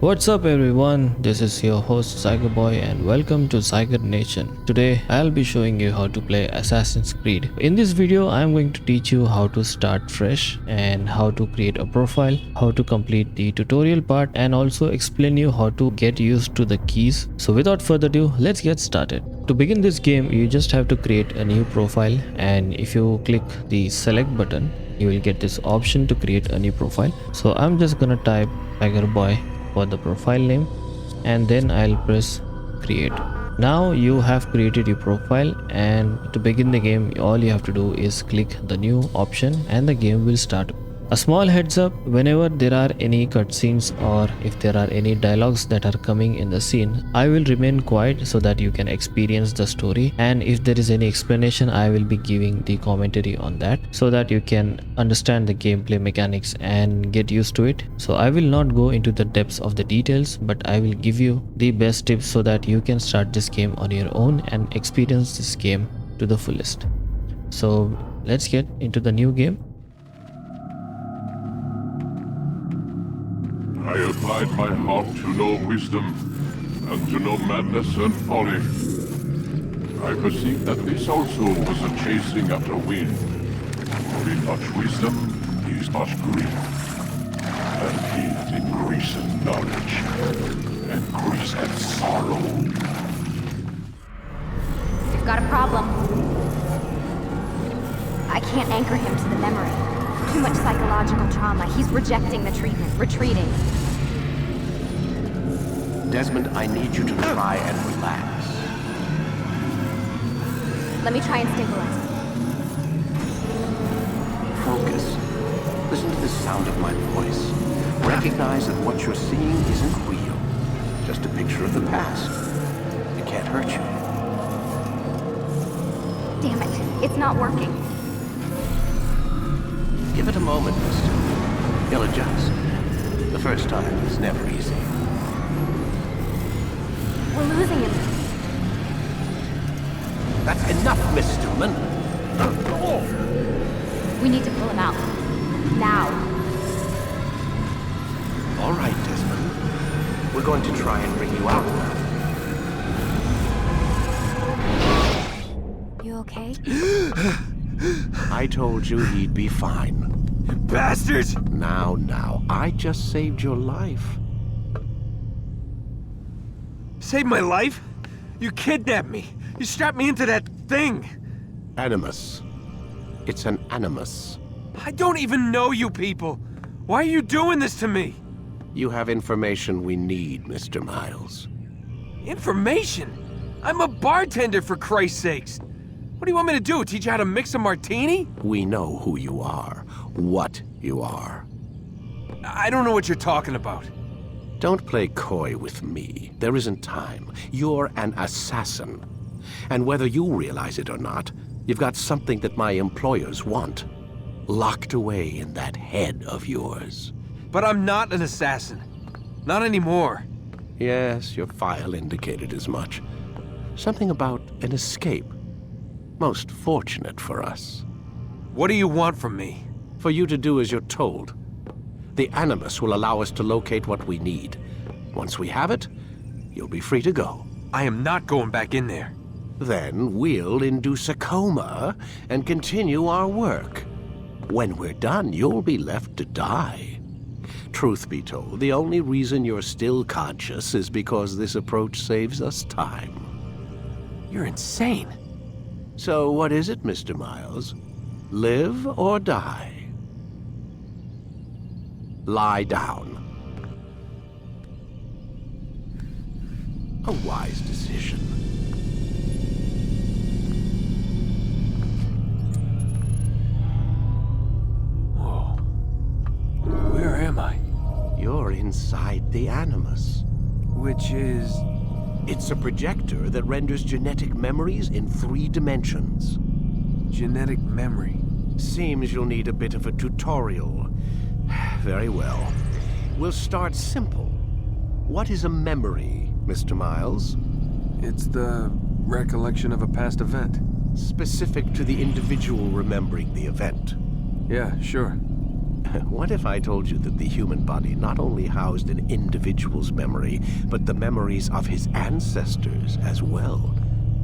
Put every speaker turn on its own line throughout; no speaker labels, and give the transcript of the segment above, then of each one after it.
What's up everyone, this is your host Boy and welcome to Zyger Nation. Today I'll be showing you how to play Assassin's Creed. In this video I'm going to teach you how to start fresh and how to create a profile, how to complete the tutorial part and also explain you how to get used to the keys. So without further ado, let's get started. To begin this game you just have to create a new profile, and if you click the select button you will get this option to create a new profile. So I'm just gonna type Boy for the profile name and then I'll press create. Now you have created your profile, and to begin the game all you have to do is click the new option and the game will start. A small heads up, whenever there are any cutscenes or if there are any dialogues that are coming in the scene, I will remain quiet so that you can experience the story, and if there is any explanation I will be giving the commentary on that so that you can understand the gameplay mechanics and get used to it. So I will not go into the depths of the details, but I will give you the best tips so that you can start this game on your own and experience this game to the fullest. So let's get into the new game.
I applied my heart to know wisdom, and to know madness and folly. I perceived that this also was a chasing after wind. For in much wisdom is much grief, and he increaseth knowledge, increaseth sorrow.
We've got a problem. I can't anchor him to the memory. Too much psychological trauma. He's rejecting the treatment, retreating.
Desmond, I need you to try and relax.
Let me try and stabilize him.
Focus. Listen to the sound of my voice. Recognize that what you're seeing isn't real. Just a picture of the past. It can't hurt you.
Damn it, it's not working.
Give it a moment, mister. He'll adjust. The first time is never easy.
We're losing him.
That's enough, Miss Stillman.
We need to pull him out. Now.
All right, Desmond. We're going to try and bring you out now.
You okay?
I told you he'd be fine.
Bastards!
Now, I just saved your life.
Saved my life? You kidnapped me. You strapped me into that thing.
Animus. It's an animus.
I don't even know you people. Why are you doing this to me?
You have information we need, Mr. Miles.
Information? I'm a bartender, for Christ's sakes. What do you want me to do? Teach you how to mix a martini?
We know who you are, what you are.
I don't know what you're talking about.
Don't play coy with me. There isn't time. You're an assassin. And whether you realize it or not, you've got something that my employers want. Locked away in that head of yours.
But I'm not an assassin. Not anymore.
Yes, your file indicated as much. Something about an escape. Most fortunate for us.
What do you want from me?
For you to do as you're told. The Animus will allow us to locate what we need. Once we have it, you'll be free to go.
I am not going back in there.
Then we'll induce a coma and continue our work. When we're done, you'll be left to die. Truth be told, the only reason you're still conscious is because this approach saves us time.
You're insane.
So what is it, Mr. Miles? Live or die? Lie down. A wise decision.
Whoa. Where am I?
You're inside the Animus.
Which is...
It's a projector that renders genetic memories in 3 dimensions.
genetic memory.
Seems you'll need a bit of a tutorial. Very well. We'll start simple. What is a memory, Mr. Miles?
It's the recollection of a past event.
Specific to the individual remembering the event.
Yeah, sure.
What if I told you that the human body not only housed an individual's memory, but the memories of his ancestors as well?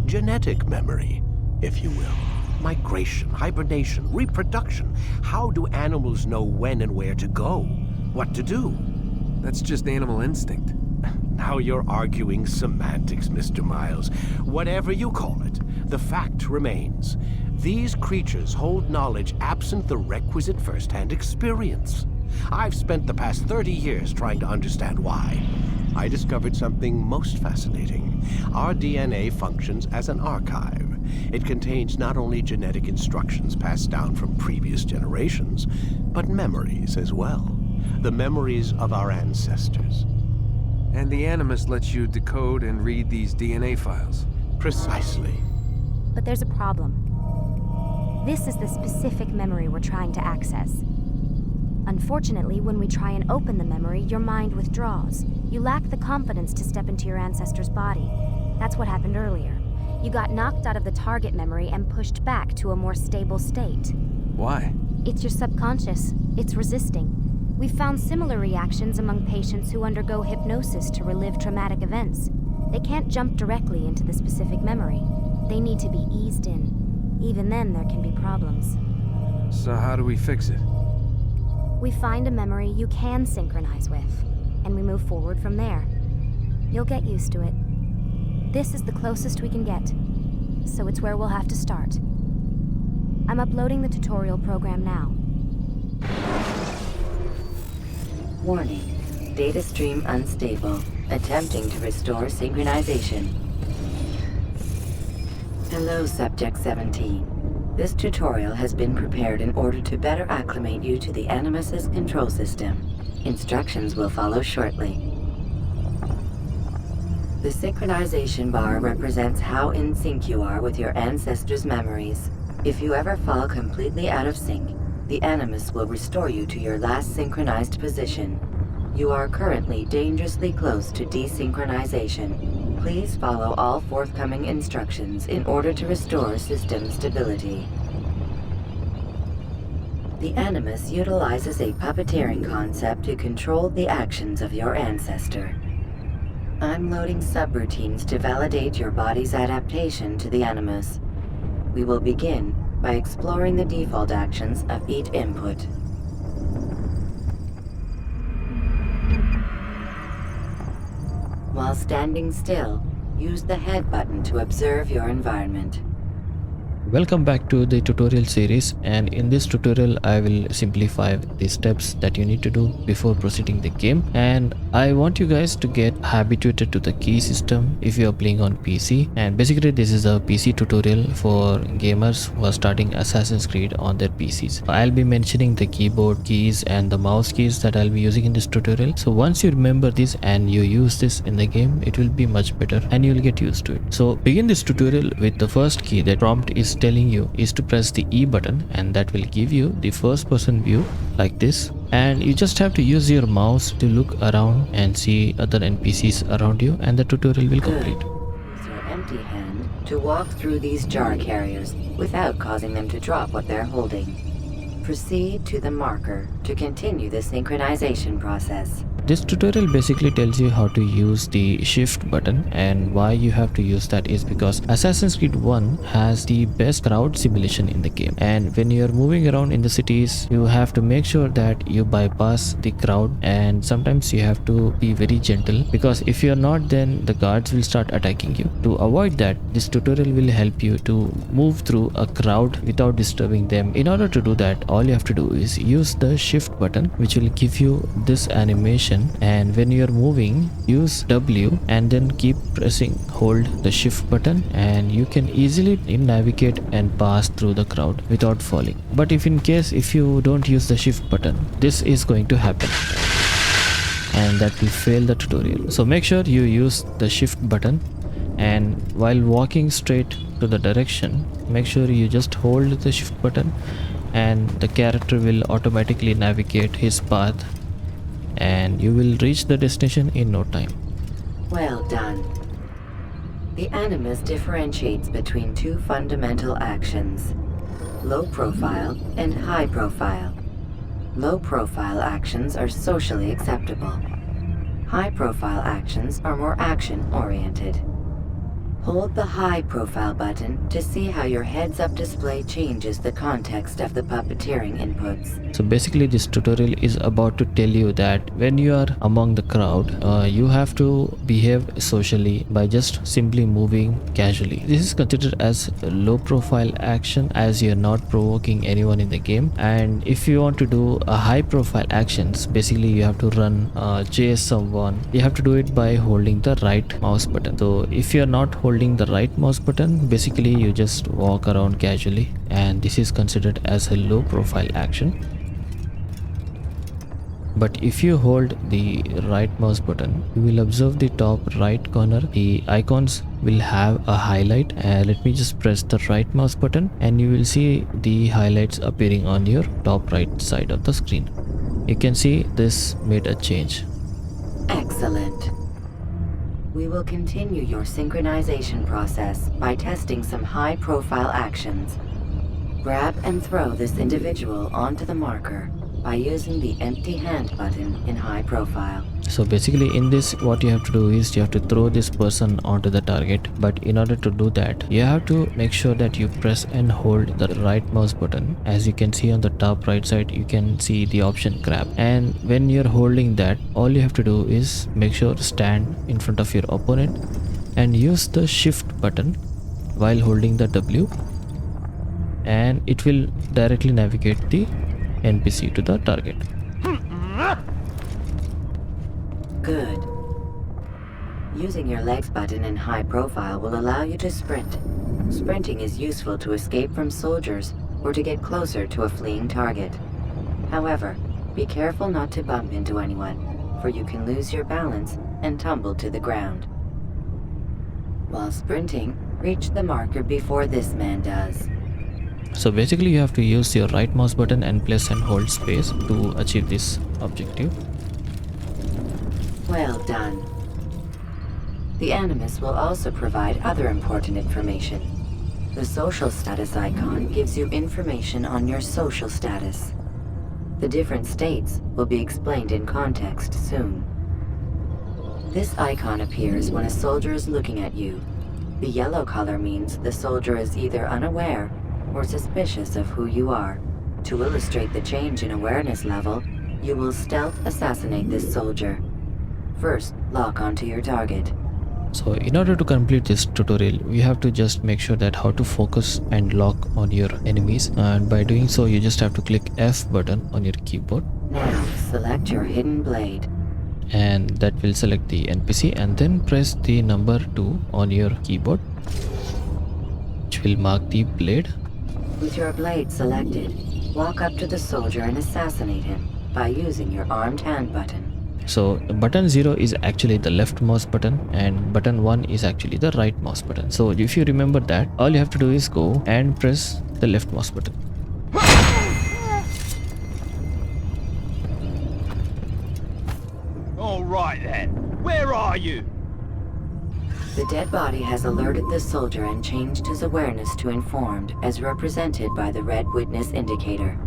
Genetic memory, if you will. Migration, hibernation, reproduction. How do animals know when and where to go? What to do?
That's just animal instinct.
Now you're arguing semantics, Mr. Miles. Whatever you call it, the fact remains. These creatures hold knowledge absent the requisite first-hand experience. I've spent the past 30 years trying to understand why. I discovered something most fascinating. Our DNA functions as an archive. It contains not only genetic instructions passed down from previous generations, but memories as well. The memories of our ancestors.
And the Animus lets you decode and read these DNA files.
Precisely.
But there's a problem. This is the specific memory we're trying to access. Unfortunately, when we try and open the memory, your mind withdraws. You lack the confidence to step into your ancestor's body. That's what happened earlier. You got knocked out of the target memory and pushed back to a more stable state.
Why?
It's your subconscious. It's resisting. We've found similar reactions among patients who undergo hypnosis to relive traumatic events. They can't jump directly into the specific memory. They need to be eased in. Even then, there can be problems.
So how do we fix it?
We find a memory you can synchronize with, and we move forward from there. You'll get used to it. This is the closest we can get, so it's where we'll have to start. I'm uploading the tutorial program now.
Warning. Data stream unstable. Attempting to restore synchronization. Hello, Subject 17. This tutorial has been prepared in order to better acclimate you to the Animus's control system. Instructions will follow shortly. The synchronization bar represents how in sync you are with your ancestors' memories. If you ever fall completely out of sync, the Animus will restore you to your last synchronized position. You are currently dangerously close to desynchronization. Please follow all forthcoming instructions in order to restore system stability. The Animus utilizes a puppeteering concept to control the actions of your ancestor. I'm loading subroutines to validate your body's adaptation to the Animus. We will begin by exploring the default actions of each input. While standing still, use the head button to observe your environment.
Welcome back to the tutorial series, and in this tutorial I will simplify the steps that you need to do before proceeding the game, and I want you guys to get habituated to the key system if you are playing on PC. And basically this is a PC tutorial for gamers who are starting Assassin's Creed on their PCs. I'll be mentioning the keyboard keys and the mouse keys that I'll be using in this tutorial, so once you remember this and you use this in the game, it will be much better and you'll get used to it. So begin this tutorial with the first key. The prompt is telling you is to press the E button, and that will give you the first person view like this, and you just have to use your mouse to look around and see other NPCs around you, and the tutorial will complete.
Use your empty hand to walk through these jar carriers without causing them to drop what they're holding. Proceed to the marker to continue the synchronization process.
This tutorial basically tells you how to use the shift button, and why you have to use that is because Assassin's Creed 1 has the best crowd simulation in the game, and when you are moving around in the cities you have to make sure that you bypass the crowd, and sometimes you have to be very gentle, because if you are not, then the guards will start attacking you. To avoid that, this tutorial will help you to move through a crowd without disturbing them. In order to do that, all you have to do is use the shift button, which will give you this animation, and when you are moving, use W and then keep hold the shift button, and you can easily navigate and pass through the crowd without falling. But if you don't use the shift button, this is going to happen, and that will fail the tutorial. So make sure you use the shift button, and while walking straight to the direction, make sure you just hold the shift button, and the character will automatically navigate his path, and you will reach the destination in no time.
Well done. The Animus differentiates between two fundamental actions: low profile and high profile. Low-profile actions are socially acceptable. High-profile actions are more action-oriented. Hold the high-profile button to see how your heads-up display changes the context of the puppeteering inputs.
So basically this tutorial is about to tell you that when you are among the crowd, you have to behave socially by just simply moving casually. This is considered as a low profile action as you are not provoking anyone in the game. And if you want to do a high profile actions, basically you have to run, chase someone. You have to do it by holding the right mouse button. So if you are not holding the right mouse button, basically you just walk around casually, and this is considered as a low profile action. But if you hold the right mouse button, you will observe the top right corner. The icons will have a highlight. Let me just press the right mouse button and you will see the highlights appearing on your top right side of the screen. You can see this made a change.
Excellent. We will continue your synchronization process by testing some high-profile actions. Grab and throw this individual onto the marker by using the empty hand button in high profile.
So basically in this, what you have to do is you have to throw this person onto the target, but in order to do that you have to make sure that you press and hold the right mouse button. As you can see on the top right side, you can see the option grab, and when you're holding that, all you have to do is make sure stand in front of your opponent and use the shift button while holding the W, and it will directly navigate the NPC to the target.
Good. Using your legs button in high profile will allow you to sprint. Sprinting is useful to escape from soldiers or to get closer to a fleeing target. However, be careful not to bump into anyone, for you can lose your balance and tumble to the ground. While sprinting, reach the marker before this man does.
So basically you have to use your right mouse button and press and hold space to achieve this objective.
Well done. The Animus will also provide other important information. The social status icon gives you information on your social status. The different states will be explained in context soon. This icon appears when a soldier is looking at you. The yellow color means the soldier is either unaware or suspicious of who you are. To illustrate the change in awareness level, you will stealth assassinate this soldier. First, lock onto your target.
So in order to complete this tutorial, we have to just make sure that how to focus and lock on your enemies, and by doing so you just have to click F button on your keyboard.
Now, select your hidden blade.
And that will select the NPC, and then press the number 2 on your keyboard, which will mark the blade.
With your blade selected, walk up to the soldier and assassinate him by using your armed hand button.
So button 0 is actually the left mouse button and button 1 is actually the right mouse button. So if you remember that, all you have to do is go and press the left mouse button.
All right then, where are you?
The dead body has alerted the soldier and changed his awareness to informed, as represented by the red witness indicator.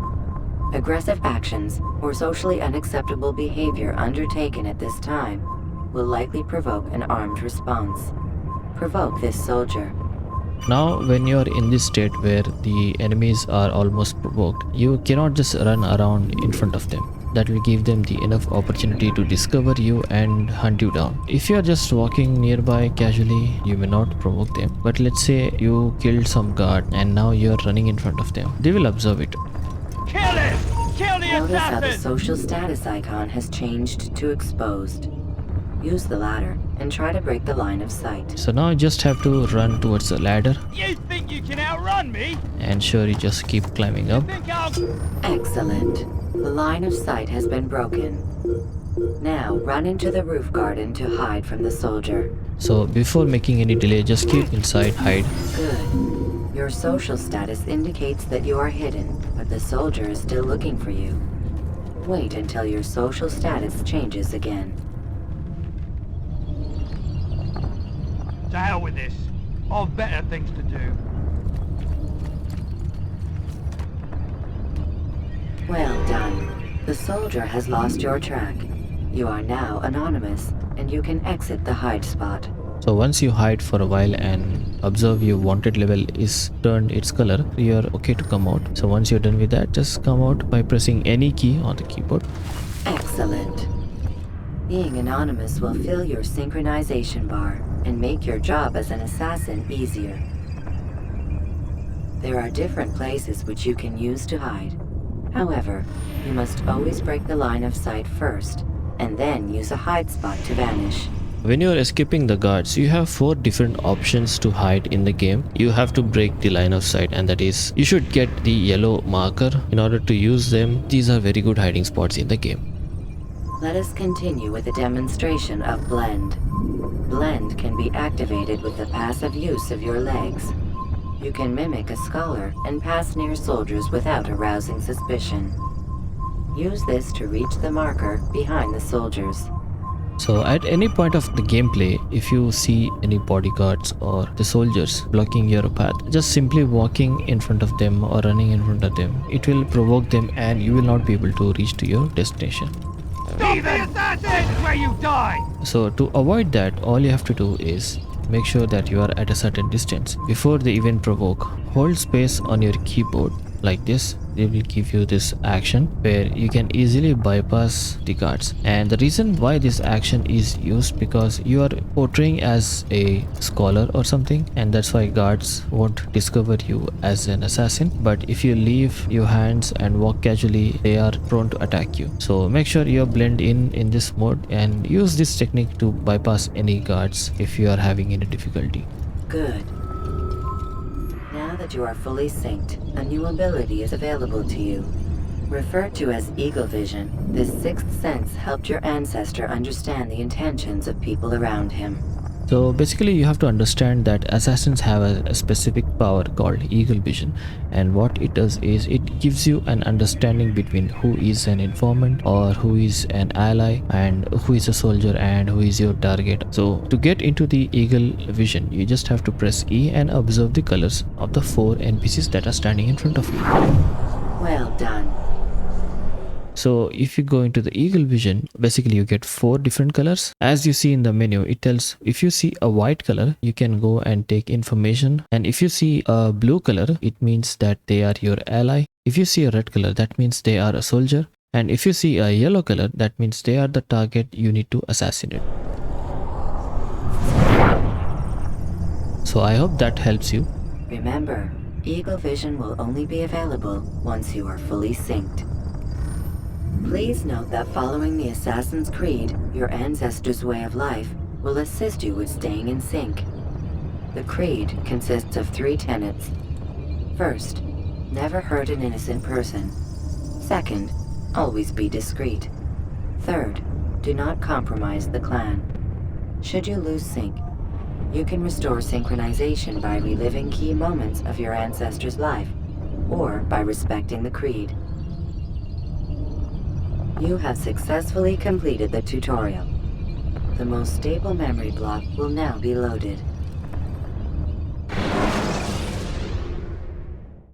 Aggressive actions or socially unacceptable behavior undertaken at this time will likely provoke an armed response. Provoke this soldier.
Now when you are in this state where the enemies are almost provoked, you cannot just run around in front of them. That will give them the enough opportunity to discover you and hunt you down. If you are just walking nearby casually, you may not provoke them. But let's say you killed some guard and now you are running in front of them. They will observe it.
Kill him! Kill the
Notice how the
assassin!
social status icon has changed to exposed. Use the ladder and try to break the line of sight.
So now you just have to run towards the ladder,
You think you can outrun me?
and sure, you just keep climbing up.
Think I'll...
Excellent. The line of sight has been broken. Now run into the roof garden to hide from the soldier.
So before making any delay, just keep inside, hide.
Good. Your social status indicates that you are hidden, but the soldier is still looking for you. Wait until your social status changes again.
To hell with this. I've better things to do.
Well done. The soldier has lost your track. You are now anonymous, and you can exit the hide spot.
So once you hide for a while and observe your wanted level is turned its color, you're okay to come out. So once you're done with that, just come out by pressing any key on the keyboard.
Excellent. Being anonymous will fill your synchronization bar and make your job as an assassin easier. There are different places which you can use to hide. However, you must always break the line of sight first, and then use a hide spot to vanish.
When you are escaping the guards, you have 4 different options to hide in the game. You have to break the line of sight, and that is, you should get the yellow marker in order to use them. These are very good hiding spots in the game.
Let us continue with a demonstration of Blend. Blend can be activated with the passive use of your legs. You can mimic a scholar and pass near soldiers without arousing suspicion. Use this to reach the marker behind the soldiers.
So at any point of the gameplay, if you see any bodyguards or the soldiers blocking your path, just simply walking in front of them or running in front of them, it will provoke them and you will not be able to reach to your destination.
Stop the assassin! This is where you die!
So to avoid that, all you have to do is make sure that you are at a certain distance. Before they even provoke, hold space on your keyboard like this. They will give you this action where you can easily bypass the guards. And the reason why this action is used, because you are portraying as a scholar or something, and that's why guards won't discover you as an assassin. But if you leave your hands and walk casually, they are prone to attack you. So make sure you blend in this mode and use this technique to bypass any guards if you are having any difficulty.
Good. Now that you are fully synced, a new ability is available to you. Referred to as Eagle Vision, this sixth sense helped your ancestor understand the intentions of people around him.
So basically you have to understand that assassins have a specific power called Eagle Vision, and what it does is it gives you an understanding between who is an informant or who is an ally and who is a soldier and who is your target. So to get into the Eagle Vision, you just have to press E and observe the colors of the 4 NPCs that are standing in front of you.
Well done.
So if you go into the Eagle Vision, basically you get 4 different colors. As you see in the menu, it tells if you see a white color, you can go and take information. And if you see a blue color, it means that they are your ally. If you see a red color, that means they are a soldier. And if you see a yellow color, that means they are the target you need to assassinate. So I hope that helps you.
Remember, Eagle Vision will only be available once you are fully synced. Please note that following the Assassin's Creed, your ancestor's way of life, will assist you with staying in sync. The Creed consists of 3 tenets. First, never hurt an innocent person. Second, always be discreet. Third, do not compromise the clan. Should you lose sync, you can restore synchronization by reliving key moments of your ancestor's life, or by respecting the Creed. You have successfully completed the tutorial. The most stable memory block will now be loaded.